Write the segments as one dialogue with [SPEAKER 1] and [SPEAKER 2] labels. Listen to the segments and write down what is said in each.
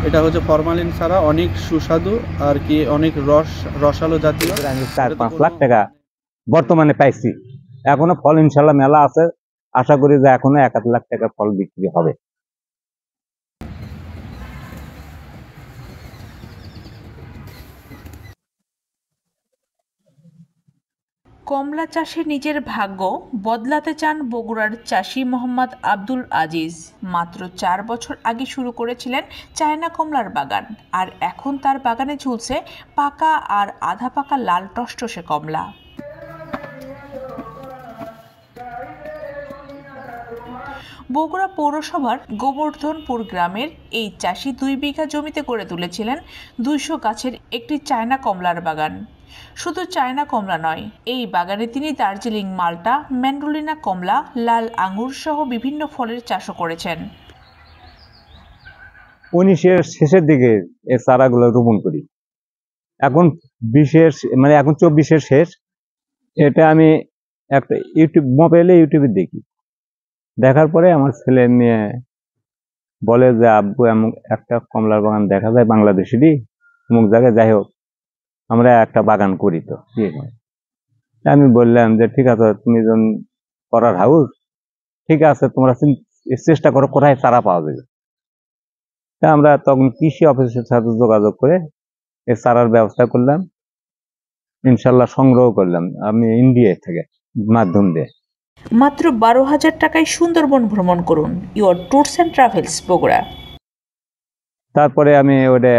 [SPEAKER 1] এটা হচ্ছে ফরমালিন ছাড়া অনেক সুস্বাদু আর কি, অনেক রসালো জাতীয়।
[SPEAKER 2] আমি 4-5 লাখ টাকা বর্তমানে পাইছি। এখনো ফল ইনশাল্লাহ মেলা আছে, আশা করি যে এখনো 1-1 লাখ টাকা ফল বিক্রি হবে।
[SPEAKER 3] কমলা চাষে নিজের ভাগ্য বদলাতে চান বগুড়ার চাষি মোহাম্মদ আব্দুল আজিজ। মাত্র 4 বছর আগে শুরু করেছিলেন চায়না কমলার বাগান, আর এখন তার বাগানে ঝুলছে পাকা আর আধা পাকা লাল টসটসে কমলা। বগুড়া পৌরসভার গোবর্ধনপুর গ্রামের এই চাষি 2 বিঘা জমিতে গড়ে তুলেছিলেন 200 গাছের একটি চায়না কমলার বাগান। শুধু চায়না কমলা নয়, এই বাগানে তিনি দার্জিলিং মাল্টা, ম্যান্ডোলিনা কমলা, লাল আঙ্গুর সহ বিভিন্ন ফলের চাষও করেছেন।
[SPEAKER 2] 19-এর শেষের দিকে এই চারাগুলো রোপণ করি। এখন 20-এর মানে এখন 24-এর শেষ। এটা আমি একটা ইউটিউবে দেখি। দেখার পরে আমার ছেলে নিয়ে বলে যে আব্বু এমন একটা কমলার বাগান দেখা যায় বাংলাদেশেরই অমুক জায়গায়, যাই হোক আমরা একটা বাগান করি। তো আমি বললাম যে ঠিক আছে, তুমি যখন করার হাউস, ঠিক আছে তোমরা চেষ্টা করো কোথায় চারা পাওয়া যাবে। তা আমরা তখন কৃষি অফিসের সাথে যোগাযোগ করে এই চারার ব্যবস্থা করলাম, ইনশাল্লাহ সংগ্রহ করলাম আমি ইন্ডিয়া থেকে মাধ্যম দিয়ে।
[SPEAKER 3] মাত্র 12,000 টাকায় সুন্দরবন ভ্রমণ করুন। Your tours and travels Bogura.
[SPEAKER 2] তারপরে আমি ওটা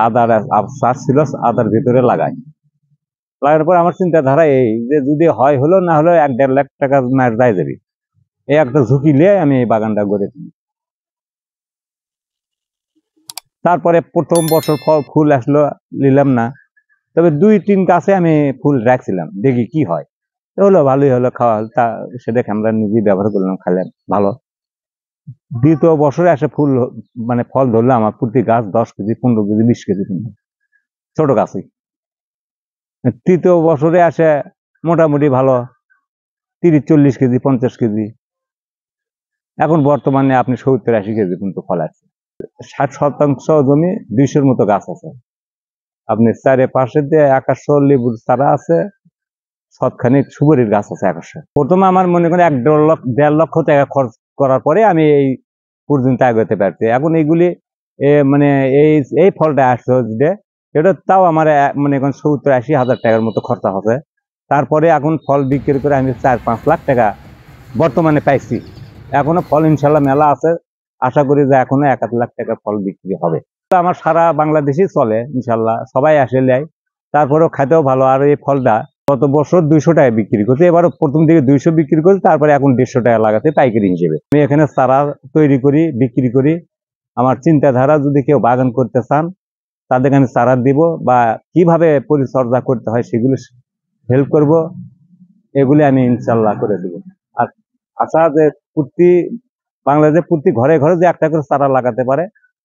[SPEAKER 2] আদার চাষ ছিল, আদার ভিতরে লাগাই। লাগার পর আমার চিন্তাধারা এই যে যদি হয় হলো, না হলো 1-1.5 লাখ টাকা মায়ের দায় যাবে, এই একটা ঝুঁকি নিয়ে আমি এই বাগানটা গড়ে তুলি। তারপরে প্রথম বছর ফুল আসলো, নিলাম না, তবে 2-3 গাছে আমি ফুল রাখছিলাম, দেখি কি হয়। হলো ভালোই হলো, খাওয়া হলো, তা সেটা আমরা নিজেই ব্যবহার করলাম, খাইলাম ভালো। দ্বিতীয় বছরে আসে ফুল মানে ফল ধরলো আমার প্রতি গাছ 10 কেজি, 15 কেজি, 20 কেজি ছোট গাছে। তৃতীয় বছরে আসে মোটামুটি ভালো 30-40 কেজি, 50 কেজি। এখন বর্তমানে আপনি 70-80 কেজি পর্যন্ত ফল আছে। 60% জমি 200-র মতো গাছ আছে। আপনি চারিপাশে দিয়ে 100 লেবুর চারা আছে, সৎখানিক সুপারির গাছ আছে 100। প্রথমে আমার মনে করেন 1-1.5 লক্ষ টাকা খরচ করার পরে আমি এই পর্যন্ত আগাতে পারছি। এখন এইগুলি মানে এই ফলটা আসছে যে এটা তাও আমার মনে করেন 70-80 হাজার টাকার মতো খরচা হবে। তারপরে এখন ফল বিক্রি করে আমি 4-5 লাখ টাকা বর্তমানে পাইছি। এখনো ফল ইনশাল্লাহ মেলা আছে, আশা করি যে এখনো 1-1 লাখ টাকা ফল বিক্রি হবে। আমার সারা বাংলাদেশই চলে ইনশাল্লাহ, সবাই আসে নেয়, তারপরেও খাইতেও ভালো। আর এই ফলটা গত বছর 200 টাকা বিক্রি করছে, এবারও প্রথম দিকে 200 বিক্রি করছে, তারপরে এখন 150 টাকা লাগাতে পাইকারি হিসেবে। আমি এখানে চারা তৈরি করি, বিক্রি করি। আমার চিন্তাধারা যদি কেউ বাগান করতে চান তাদেরকে আমি চারা দিব, বা কিভাবে পরিচর্যা করতে হয় সেগুলো হেল্প করব, এগুলি আমি ইনশাল্লাহ করে দেব। আর আশা যে বাংলাদেশে প্রতি ঘরে ঘরে যে একটা করে চারা লাগাতে পারে,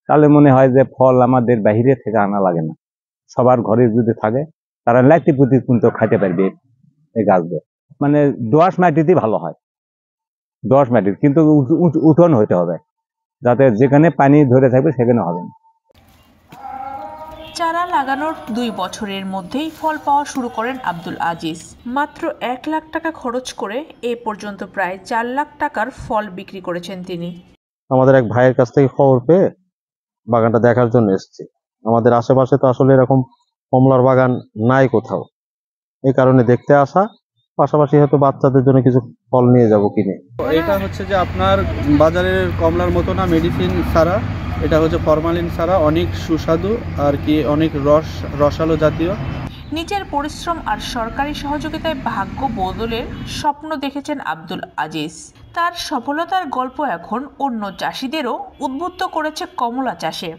[SPEAKER 2] তাহলে মনে হয় যে ফল আমাদের বাহিরে থেকে আনা লাগে না, সবার ঘরে যদি থাকে তারা লাইতে প্রতি কিন্তু খাইতে পারবে এই গাছগুলো। মানে দোআঁশ মাটিতেই ভালো হয়, দোআঁশ মাটির, কিন্তু উঠোন হতে হবে, যাতে যেখানে পানি ধরে থাকবে সেখানে হবে না।
[SPEAKER 3] চারা লাগানোর 2 বছরের মধ্যেই ফল পাওয়া শুরু করেন আব্দুল আজিজ। মাত্র 1 লাখ টাকা খরচ করে এ পর্যন্ত প্রায় 4 লাখ টাকার ফল বিক্রি করেছেন তিনি।
[SPEAKER 4] আমাদের এক ভাইয়ের কাছ থেকে খবর পেয়ে বাগানটা দেখার জন্য এসেছি। আমাদের আশেপাশে তো আসলে এরকম কমলার বাগান নাই কোথাও, এই কারণে দেখতে আসা, পাশাপাশি হয়তো বাচ্চাদের জন্য কিছু ফল নিয়ে যাব কিনে।
[SPEAKER 1] এটা হচ্ছে যে আপনার বাজারের কমলার মতো না, মেডিসিন ছাড়া। এটা হচ্ছে ফরমালিন ছাড়া অনেক সুস্বাদু আর কি, অনেক রসালো জাতীয়।
[SPEAKER 3] নিজের পরিশ্রম আর সরকারি সহযোগিতায় ভাগ্য বদলের স্বপ্ন দেখেছেন আব্দুল আজিজ। তার সফলতার গল্প এখন অন্য চাষিদেরও উদ্বুদ্ধ করেছে কমলা চাষে।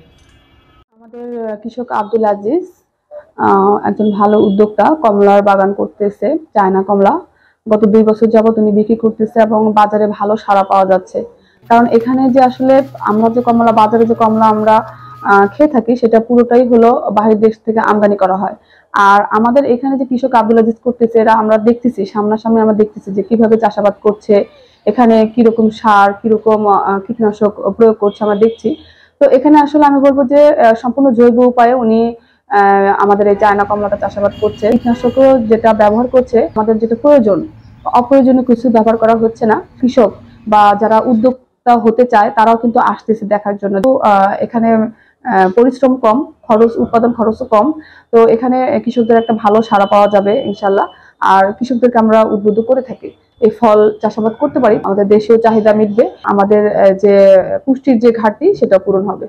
[SPEAKER 5] আমাদের কৃষক আব্দুল আজিজ একজন ভালো উদ্যোক্তা, কমলার বাগান করতেছে, চায়না কমলা। গত 2 বছর যাবত উনি বিক্রি করতেছে এবং বাজারে ভালো সাড়া পাওয়া যাচ্ছে। কারণ এখানে যে আসলে আমরা যে কমলা, বাজারে যে কমলা আমরা খেয়ে থাকি, সেটা পুরোটাই হলো বাহির দেশ থেকে আমদানি করা হয়। আর আমাদের এখানে যে কৃষক আব্দুল আজিজ করতেছে, এরা আমরা দেখতেছি, সামনাসামনি আমরা দেখতেছি যে কিভাবে চাষাবাদ করছে, এখানে কিরকম সার, কিরকম কীটনাশক প্রয়োগ করছে আমরা দেখছি। তো এখানে আসলে আমি বলবো যে সম্পূর্ণ জৈব উপায়ে উনি আমাদের এই চায়না কমলাটা চাষাবাদ করছে। কীটনাশক যেটা ব্যবহার করছে, আমাদের যেটা প্রয়োজন, অপ্রয়োজনীয় কিছু ব্যবহার করা হচ্ছে না। কৃষক বা যারা উদ্যোক্তা হতে চায় তারাও কিন্তু আসতেছে দেখার জন্য। তো এখানে পরিশ্রম কম, উৎপাদন খরচও কম। তো এখানে কৃষকদের একটা ভালো সাড়া পাওয়া যাবে ইনশাল্লাহ। আর কৃষকদেরকে আমরা উদ্বুদ্ধ করে থাকি এই ফল চাষাবাদ করতে পারি, আমাদের দেশীয় চাহিদা মিটবে, আমাদের যে পুষ্টির যে ঘাটতি সেটা পূরণ হবে।